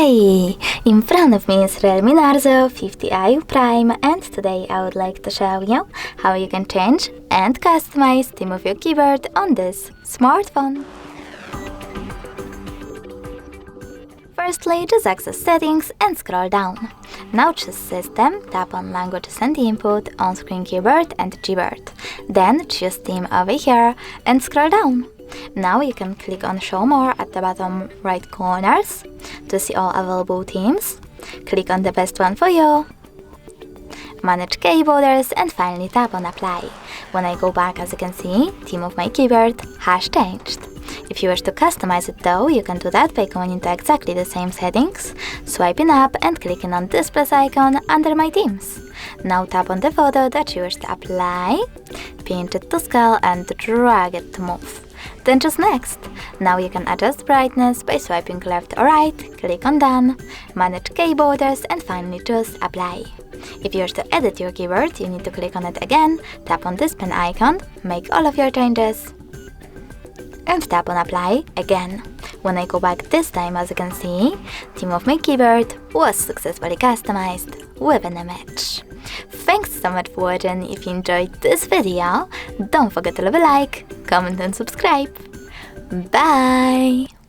Hey! In front of me is REALME Narzo 50i Prime, and today I would like to show you how you can change and customize the theme of your keyboard on this smartphone. Firstly, just access Settings and scroll down. Now choose System, tap on Languages and Input, On-Screen Keyboard and Gboard. Then choose Theme over here and scroll down. Now you can click on Show More at the bottom right corners to see all available themes. Click on the best one for you. Manage keyboarders and finally tap on Apply. When I go back, as you can see, theme of my keyboard has changed. If you wish to customize it though, you can do that by going into exactly the same settings, swiping up and clicking on this plus icon under my themes. Now tap on the photo that you wish to apply, pinch it to scale and drag it to move. Then choose Next. Now you can adjust brightness by swiping left or right, click on Done, manage keyboarders and finally choose Apply. If you wish to edit your keyboard, you need to click on it again, tap on this pen icon, make all of your changes, and tap on Apply again. When I go back this time, as you can see, theme of my keyboard was successfully customized with an image. Thanks so much for watching. If you enjoyed this video, don't forget to leave a like, comment and subscribe. Bye!